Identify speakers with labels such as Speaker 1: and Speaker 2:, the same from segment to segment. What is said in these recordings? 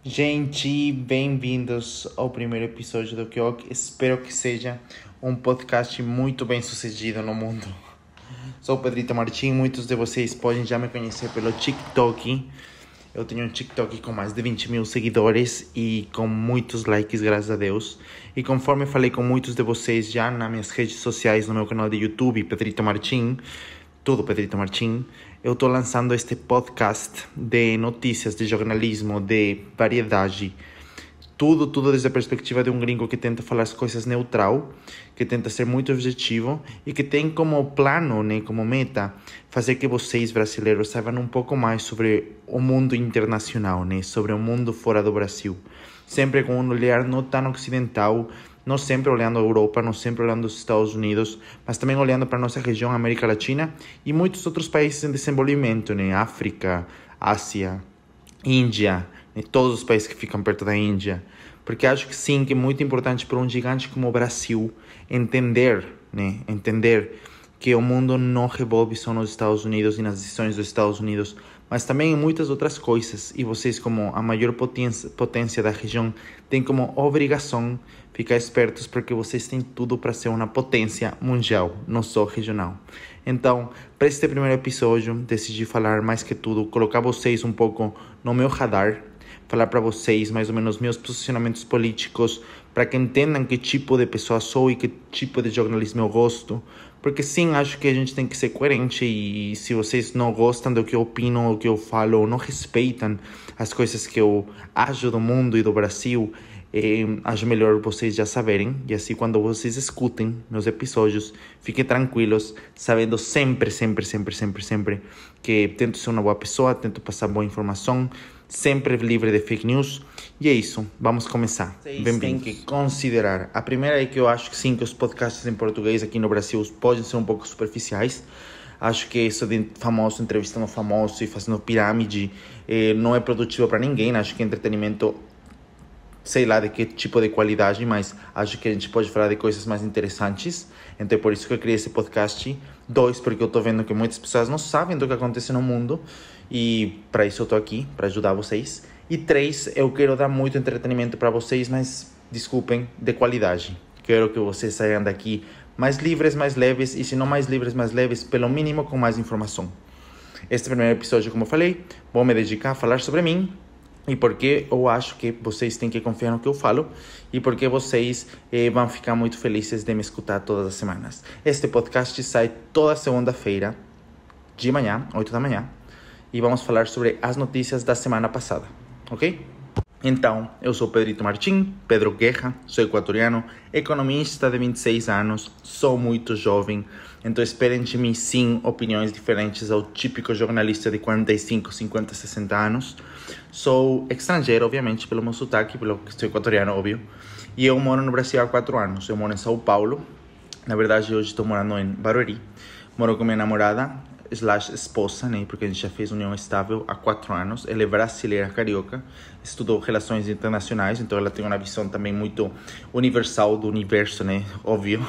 Speaker 1: Gente, bem-vindos ao primeiro episódio do Kyok. Espero que seja um podcast muito bem sucedido no mundo. Sou o Pedrito Martim, muitos de vocês podem já me conhecer pelo TikTok. Eu tenho um TikTok com mais de 20 mil seguidores e com muitos likes, graças a Deus. E conforme falei com muitos de vocês já nas minhas redes sociais, no meu canal de YouTube, Pedrito Martim, tudo Pedrito Martim, eu estou lançando este podcast de notícias, de jornalismo, de variedade. Tudo desde a perspectiva de um gringo que tenta falar as coisas neutral, que tenta ser muito objetivo e que tem como plano, né, como meta, fazer que vocês brasileiros saibam um pouco mais sobre o mundo internacional, né, sobre o mundo fora do Brasil. Sempre com um olhar não tão ocidental, não sempre olhando a Europa, não sempre olhando os Estados Unidos, mas também olhando para a nossa região, América Latina e muitos outros países em desenvolvimento, né, África, Ásia, Índia, né, todos os países que ficam perto da Índia. Porque acho que sim, que é muito importante para um gigante como o Brasil entender que o mundo não revolve só nos Estados Unidos e nas decisões dos Estados Unidos, mas também em muitas outras coisas. E vocês, como a maior potência da região, têm como obrigação ficar espertos, porque vocês têm tudo para ser uma potência mundial, não só regional. Então, para este primeiro episódio, decidi falar mais que tudo, colocar vocês um pouco no meu radar, falar para vocês mais ou menos meus posicionamentos políticos, para que entendam que tipo de pessoa sou e que tipo de jornalismo eu gosto. Porque sim, acho que a gente tem que ser coerente e se vocês não gostam do que eu opino, do que eu falo, ou não respeitam as coisas que eu acho do mundo e do Brasil, acho melhor vocês já saberem. E assim, quando vocês escutem meus episódios, fiquem tranquilos, sabendo sempre que tento ser uma boa pessoa, tento passar boa informação, sempre livre de fake news. E é isso, vamos começar. Vocês têm que considerar. A primeira é que eu acho que sim, que os podcasts em português aqui no Brasil podem ser um pouco superficiais. Acho que isso de famoso entrevistando famoso e fazendo pirâmide não é produtivo para ninguém. Acho que entretenimento, sei lá de que tipo de qualidade, mas acho que a gente pode falar de coisas mais interessantes. Então é por isso que eu criei esse podcast. 2, porque eu tô vendo que muitas pessoas não sabem do que acontece no mundo. E para isso eu tô aqui, para ajudar vocês. E 3, eu quero dar muito entretenimento para vocês, mas desculpem, de qualidade. Quero que vocês saiam daqui mais livres, mais leves. E se não mais livres, mais leves, pelo mínimo com mais informação. Este primeiro episódio, como eu falei, vou me dedicar a falar sobre mim. E porque eu acho que vocês têm que confiar no que eu falo e porque vocês vão ficar muito felizes de me escutar todas as semanas. Este podcast sai toda segunda-feira, de manhã, 8 da manhã, e vamos falar sobre as notícias da semana passada, ok? Então, eu sou Pedrito Martim, Pedro Guerra, sou equatoriano, economista de 26 anos, sou muito jovem, então esperem de mim sim opiniões diferentes ao típico jornalista de 45, 50, 60 anos. Sou estrangeiro, obviamente, pelo meu sotaque, pelo que sou equatoriano, óbvio, e eu moro no Brasil há 4 anos, eu moro em São Paulo, na verdade hoje estou morando em Barueri, moro com minha namorada, /esposa, né, porque a gente já fez união estável há 4 anos. Ela é brasileira, carioca, estudou relações internacionais, então ela tem uma visão também muito universal do universo, né, óbvio.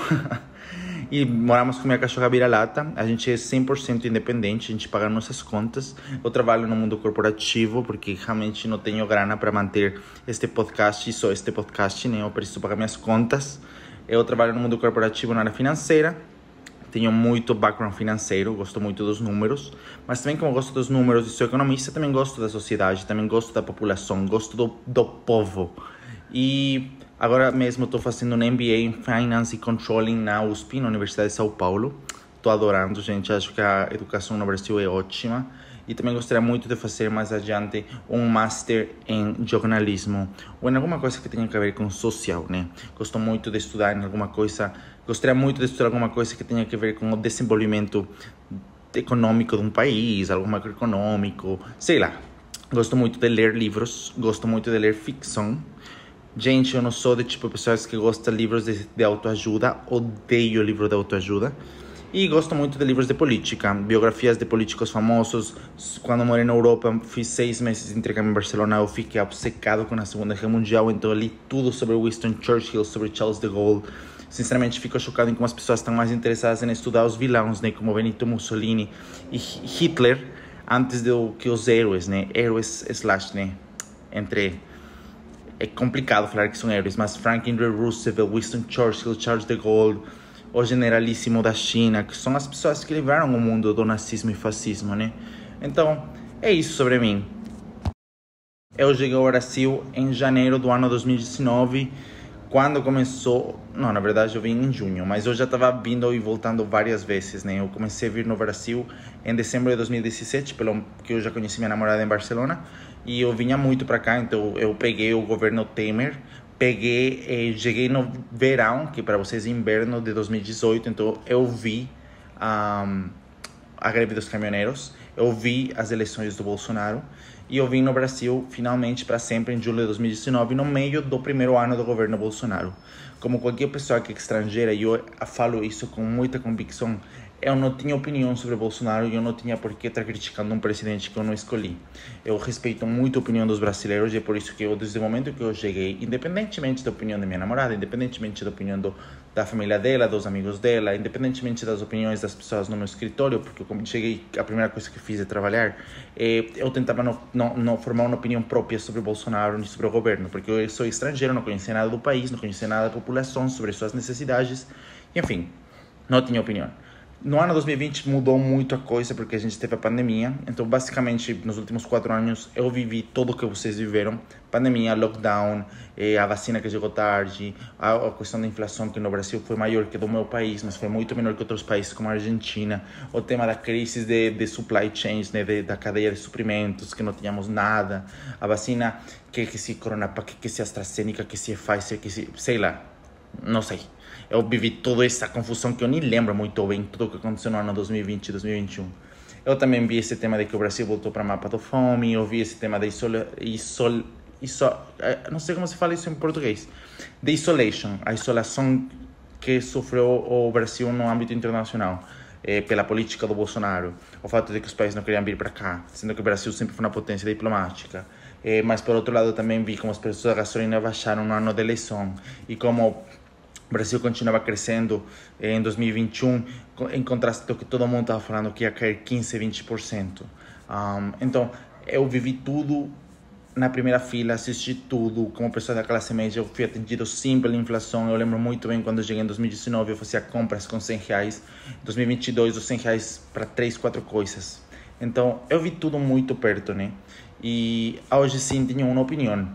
Speaker 1: E moramos com minha cachorra vira-lata. A gente é 100% independente, a gente paga nossas contas. Eu trabalho no mundo corporativo porque realmente não tenho grana para manter este podcast e só este podcast, né, eu preciso pagar minhas contas. Eu trabalho no mundo corporativo na área financeira. Tenho muito background financeiro, gosto muito dos números, mas também como gosto dos números e sou economista, também gosto da sociedade, também gosto da população, gosto do povo. E agora mesmo estou fazendo um MBA em Finance e Controlling na USP, na Universidade de São Paulo. Estou adorando, gente, acho que a educação no Brasil é ótima. E também gostaria muito de fazer mais adiante um Master em jornalismo ou em alguma coisa que tenha a ver com social, né? Gosto muito de estudar em alguma coisa, gostaria muito de estudar alguma coisa que tenha a ver com o desenvolvimento econômico de um país, algo macroeconômico, sei lá. Gosto muito de ler livros, gosto muito de ler ficção. Gente, eu não sou do tipo de pessoas que gostam de livros de autoajuda, odeio livro de autoajuda. E gosto muito de livros de política, biografias de políticos famosos. Quando morei na Europa, fiz 6 meses de intercâmbio em Barcelona, eu fiquei obcecado com a Segunda Guerra Mundial, então eu li tudo sobre Winston Churchill, sobre Charles de Gaulle. Sinceramente, fico chocado em como as pessoas estão mais interessadas em estudar os vilões, né, como Benito Mussolini e Hitler, antes do que os heróis, né, heróis / né, entre é complicado falar que são heróis, mas Franklin D. Roosevelt, Winston Churchill, Charles de Gaulle, o generalíssimo da China, que são as pessoas que livraram o mundo do nazismo e fascismo, né? Então, é isso sobre mim. Eu cheguei ao Brasil em janeiro do ano 2019, quando começou... Não, na verdade eu vim em junho, mas eu já estava vindo e voltando várias vezes, né? Eu comecei a vir no Brasil em dezembro de 2017, pelo que eu já conheci minha namorada em Barcelona, e eu vinha muito para cá, então eu peguei o governo Temer, cheguei no verão, que para vocês é inverno de 2018, então eu vi a greve dos caminhoneiros, eu vi as eleições do Bolsonaro, e eu vim no Brasil finalmente para sempre em julho de 2019, no meio do primeiro ano do governo Bolsonaro. Como qualquer pessoa que é estrangeira, e eu falo isso com muita convicção, eu não tinha opinião sobre Bolsonaro e eu não tinha por que estar criticando um presidente que eu não escolhi. Eu respeito muito a opinião dos brasileiros e é por isso que eu, desde o momento que eu cheguei, independentemente da opinião da minha namorada, independentemente da opinião da família dela, dos amigos dela, independentemente das opiniões das pessoas no meu escritório, porque como cheguei, a primeira coisa que fiz é trabalhar, eu tentava não formar uma opinião própria sobre o Bolsonaro nem sobre o governo, porque eu sou estrangeiro, não conhecia nada do país, não conhecia nada da população, sobre suas necessidades, enfim, não tinha opinião. No ano 2020 mudou muito a coisa porque a gente teve a pandemia, então basicamente nos últimos 4 anos eu vivi tudo o que vocês viveram, pandemia, lockdown, a vacina que chegou tarde, a questão da inflação que no Brasil foi maior que do meu país, mas foi muito menor que outros países como a Argentina, o tema da crise de supply chains, né, da cadeia de suprimentos, que não tínhamos nada, a vacina que se Coronavac, que se AstraZeneca, que se Pfizer, que se, sei lá, não sei. Eu vivi toda essa confusão que eu nem lembro muito bem tudo o que aconteceu no ano 2020 e 2021. Eu também vi esse tema de que o Brasil voltou para o mapa da fome, eu vi esse tema da não sei como se fala isso em português, de isolation, a isolação que sofreu o Brasil no âmbito internacional, pela política do Bolsonaro, o fato de que os países não queriam vir para cá, sendo que o Brasil sempre foi uma potência diplomática. Mas por outro lado também vi como os preços da gasolina baixaram no ano da eleição e como o Brasil continuava crescendo em 2021, em contraste com o que todo mundo estava falando que ia cair 15, 20%. Então, eu vivi tudo na primeira fila, assisti tudo. Como pessoa da classe média, eu fui atendido sim pela inflação. Eu lembro muito bem quando eu cheguei em 2019, eu fazia compras com R$100. Em 2022, os R$100 para 3, 4 coisas. Então, eu vi tudo muito perto, né? E hoje sim tenho uma opinião.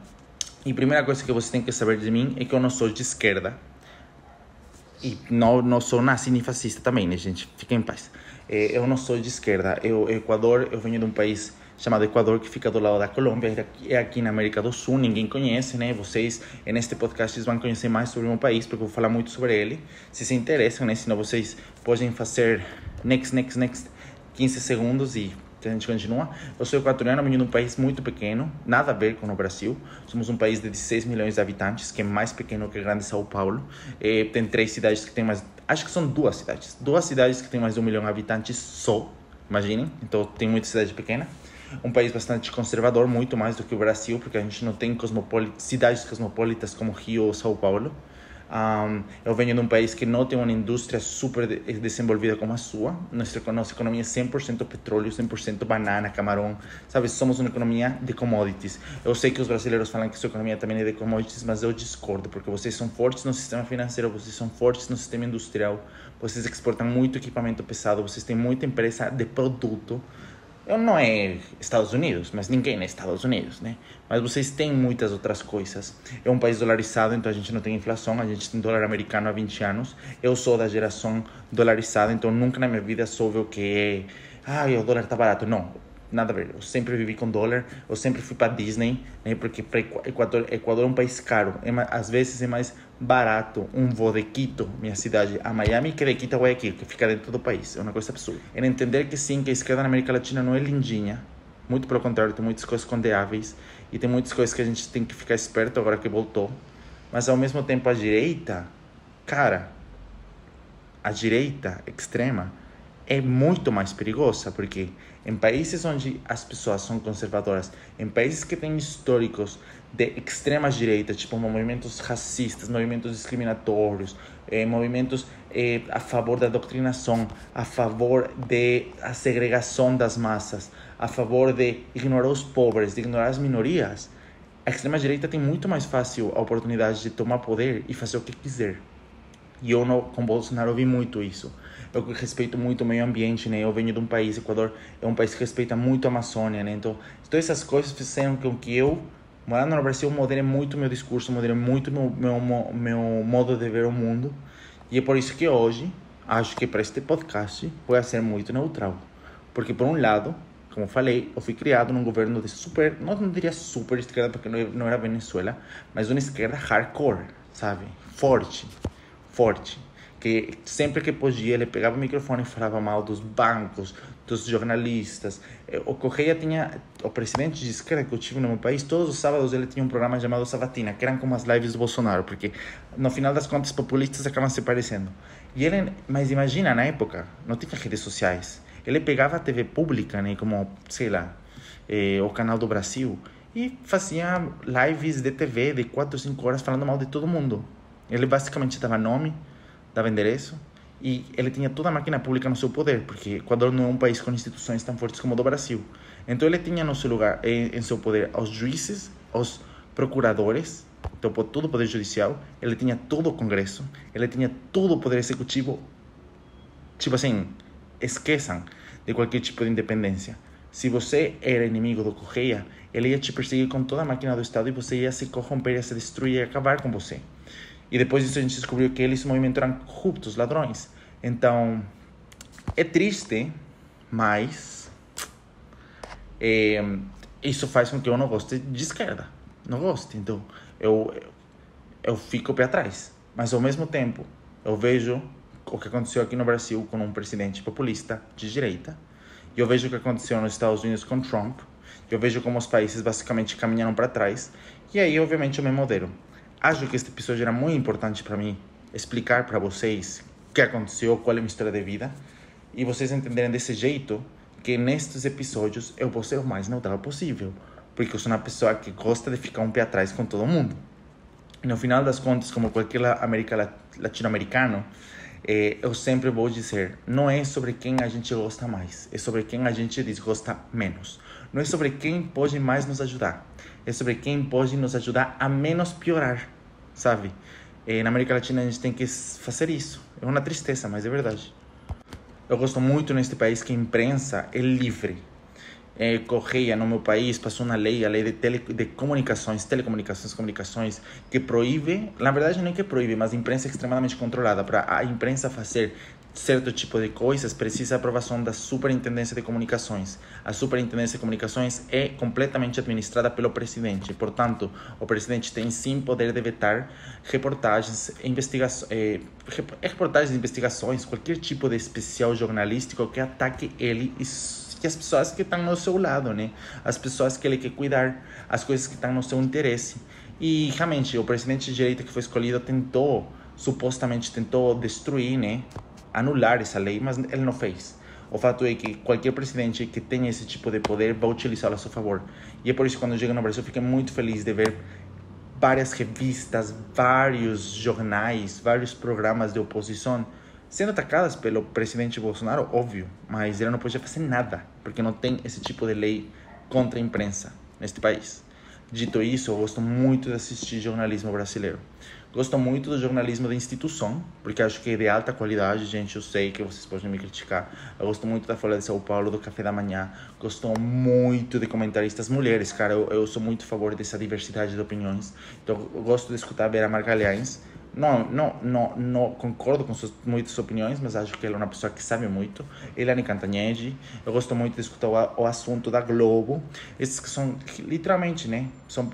Speaker 1: E a primeira coisa que você tem que saber de mim é que eu não sou de esquerda. E não sou nazi nem fascista também, né, gente? Fiquem em paz. Eu não sou de esquerda. Equador, eu venho de um país chamado Equador, que fica do lado da Colômbia. É aqui na América do Sul, ninguém conhece, né? Vocês, neste podcast, vão conhecer mais sobre o meu país, porque eu vou falar muito sobre ele. Se se interessam, né? Senão vocês podem fazer next, 15 segundos e a gente continua. Eu sou equatoriano, venho de um país muito pequeno, nada a ver com o Brasil. Somos um país de 16 milhões de habitantes, que é mais pequeno que o grande São Paulo. Tem 3 cidades que tem mais... Acho que são 2 cidades. 2 cidades que tem mais de 1 milhão de habitantes só, imaginem. Então tem muita cidade pequena. Um país bastante conservador, muito mais do que o Brasil, porque a gente não tem cidades cosmopolitas como Rio ou São Paulo. Eu venho de um país que não tem uma indústria super desenvolvida como a sua. Nossa economia é 100% petróleo, 100% banana, camarão, sabe? Somos uma economia de commodities. Eu sei que os brasileiros falam que sua economia também é de commodities, mas eu discordo, porque vocês são fortes no sistema financeiro, vocês são fortes no sistema industrial, vocês exportam muito equipamento pesado, vocês têm muita empresa de produto. Não é Estados Unidos, mas ninguém é Estados Unidos, né? Mas vocês têm muitas outras coisas. É um país dolarizado, então a gente não tem inflação, a gente tem dólar americano há 20 anos. Eu sou da geração dolarizada, então nunca na minha vida soube o que é... o dólar tá barato. Não, nada a ver. Eu sempre vivi com dólar, eu sempre fui para Disney, né? Porque para Equador é um país caro. Às vezes é mais barato um voo de Quito, minha cidade, a Miami, que de Quito a Guayaquil, que fica dentro do país. É uma coisa absurda. É entender que sim, que a esquerda na América Latina não é lindinha. Muito pelo contrário, tem muitas coisas condeáveis e tem muitas coisas que a gente tem que ficar esperto agora que voltou. Mas ao mesmo tempo a direita, cara, a direita extrema é muito mais perigosa, porque em países onde as pessoas são conservadoras, em países que têm históricos de extrema direita, tipo movimentos racistas, movimentos discriminatórios, movimentos a favor da doutrinação, a favor da segregação das massas, a favor de ignorar os pobres, de ignorar as minorias, a extrema-direita tem muito mais fácil a oportunidade de tomar poder e fazer o que quiser. E eu, com Bolsonaro, vi muito isso. Eu respeito muito o meio ambiente, né? Eu venho de um país, Equador, é um país que respeita muito a Amazônia, né? Então, todas essas coisas fizeram com que eu, morando no Brasil, modere muito meu discurso, modere muito meu modo de ver o mundo. E é por isso que hoje, acho que para este podcast, vai ser muito neutral. Porque, por um lado, como falei, eu fui criado num governo de super, não diria super esquerda, porque não era Venezuela, mas uma esquerda hardcore, sabe? Forte. Que sempre que podia ele pegava o microfone e falava mal dos bancos, dos jornalistas. O Correia tinha, o presidente de esquerda que eu tive no meu país, todos os sábados ele tinha um programa chamado Sabatina, que eram como as lives do Bolsonaro, porque no final das contas populistas acabam se parecendo. E ele, mas imagina, na época, não tinha redes sociais. Ele pegava a TV pública, né, como, sei lá, o Canal do Brasil, e fazia lives de TV de 4 ou 5 horas falando mal de todo mundo. Ele basicamente dava nome, dava endereço, e ele tinha toda a máquina pública no seu poder, porque Equador não é um país com instituições tão fortes como o do Brasil. Então ele tinha no seu lugar, em seu poder, os juízes, os procuradores, então todo o poder judicial, ele tinha todo o Congresso, ele tinha todo o poder executivo. Tipo assim, esqueçam de qualquer tipo de independência. Se você era inimigo do Correia, ele ia te perseguir com toda a máquina do Estado e você ia se corromper, ia se destruir, ia acabar com você. E depois disso a gente descobriu que eles, esse movimento, eram corruptos, ladrões. Então, é triste, mas isso faz com que eu não goste de esquerda. Não goste. Então, eu fico o pé atrás. Mas, ao mesmo tempo, eu vejo o que aconteceu aqui no Brasil com um presidente populista de direita. E eu vejo o que aconteceu nos Estados Unidos com Trump. Eu vejo como os países basicamente caminharam para trás. E aí, obviamente, eu me modero. Acho que este episódio era muito importante para mim explicar para vocês o que aconteceu, qual é a minha história de vida, e vocês entenderem desse jeito que nestes episódios eu vou ser o mais neutral possível, porque eu sou uma pessoa que gosta de ficar um pé atrás com todo mundo. E no final das contas, como qualquer latino-americano, eu sempre vou dizer, não é sobre quem a gente gosta mais, é sobre quem a gente desgosta menos. Não é sobre quem pode mais nos ajudar, é sobre quem pode nos ajudar a menos piorar, sabe? Na América Latina a gente tem que fazer isso. É uma tristeza, mas é verdade. Eu gosto muito neste país que a imprensa é livre. Correia, no meu país, passou uma lei, a lei de comunicações, que proíbe, na verdade não é que proíbe, mas a imprensa é extremamente controlada. Para a imprensa fazer certo tipo de coisas, precisa a aprovação da Superintendência de Comunicações. A Superintendência de Comunicações é completamente administrada pelo presidente. Portanto, o presidente tem sim poder de vetar reportagens, reportagens de investigações, qualquer tipo de especial jornalístico que ataque ele e as pessoas que estão no seu lado, né? As pessoas que ele quer cuidar, as coisas que estão no seu interesse. E realmente, o presidente de direita que foi escolhido supostamente tentou destruir, né? Anular essa lei, mas ele não fez. O fato é que qualquer presidente que tenha esse tipo de poder vai utilizá-lo a seu favor. E é por isso que quando eu chego no Brasil, eu fico muito feliz de ver várias revistas, vários jornais, vários programas de oposição sendo atacadas pelo presidente Bolsonaro, óbvio, mas ele não podia fazer nada, porque não tem esse tipo de lei contra a imprensa neste país. Dito isso, eu gosto muito de assistir jornalismo brasileiro. Gosto muito do jornalismo de instituição, porque acho que é de alta qualidade, gente. Eu sei que vocês podem me criticar. Eu gosto muito da Folha de São Paulo, do Café da Manhã. Gosto muito de comentaristas mulheres, cara. Eu sou muito a favor dessa diversidade de opiniões. Então, eu gosto de escutar a Vera Magalhães. Não concordo com muitas opiniões, mas acho que ela é uma pessoa que sabe muito. Eliane Cantanhede. Eu gosto muito de escutar o assunto da Globo. Esses que são, literalmente, né? São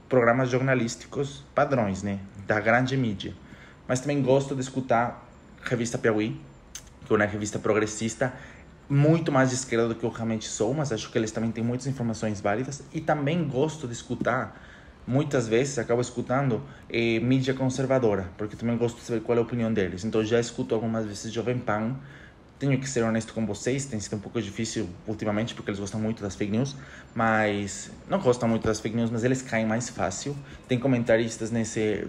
Speaker 1: programas jornalísticos padrões, né? Da grande mídia. Mas também gosto de escutar a revista Piauí, que é uma revista progressista, muito mais de esquerda do que eu realmente sou, mas acho que eles também têm muitas informações válidas. E também gosto de escutar, muitas vezes acabo escutando mídia conservadora, porque também gosto de saber qual é a opinião deles. Então já escuto algumas vezes Jovem Pan. Tenho que ser honesto com vocês, tem sido um pouco difícil ultimamente, porque eles gostam muito das fake news, mas não gostam muito das fake news, mas eles caem mais fácil. Tem comentaristas nesse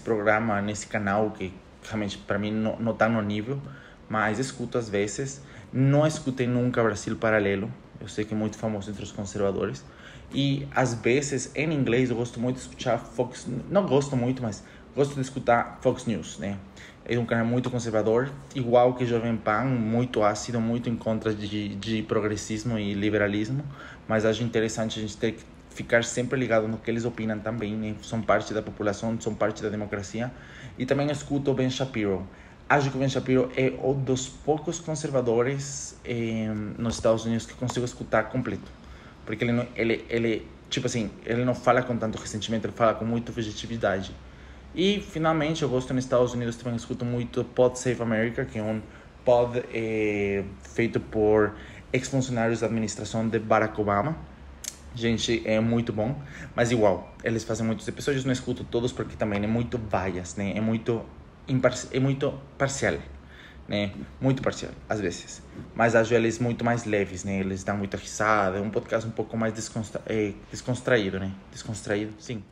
Speaker 1: programa, nesse canal, que realmente para mim não tá no nível, mas escuto às vezes. Não escutei nunca Brasil Paralelo, eu sei que é muito famoso entre os conservadores. E às vezes, em inglês, eu gosto muito de escutar Fox... Não gosto muito, mas gosto de escutar Fox News, né? É um canal muito conservador, igual que Jovem Pan, muito ácido, muito em contra de progressismo e liberalismo. Mas acho interessante a gente ter que ficar sempre ligado no que eles opinam também, né? São parte da população, são parte da democracia. E também escuto o Ben Shapiro. Acho que o Ben Shapiro é um dos poucos conservadores nos Estados Unidos que consigo escutar completo. Porque ele, tipo assim, ele não fala com tanto ressentimento, ele fala com muita objetividade. E, finalmente, eu gosto nos Estados Unidos, também escuto muito Pod Save America, que é um pod feito por ex-funcionários da administração de Barack Obama. Gente, é muito bom, mas igual, eles fazem muitos episódios, não escuto todos porque também é muito bias, né? É muito parcial, né? Muito parcial, às vezes. Mas acho eles muito mais leves, né? Eles dão muita risada, é um podcast um pouco mais descontraído, né? Descontraído, sim.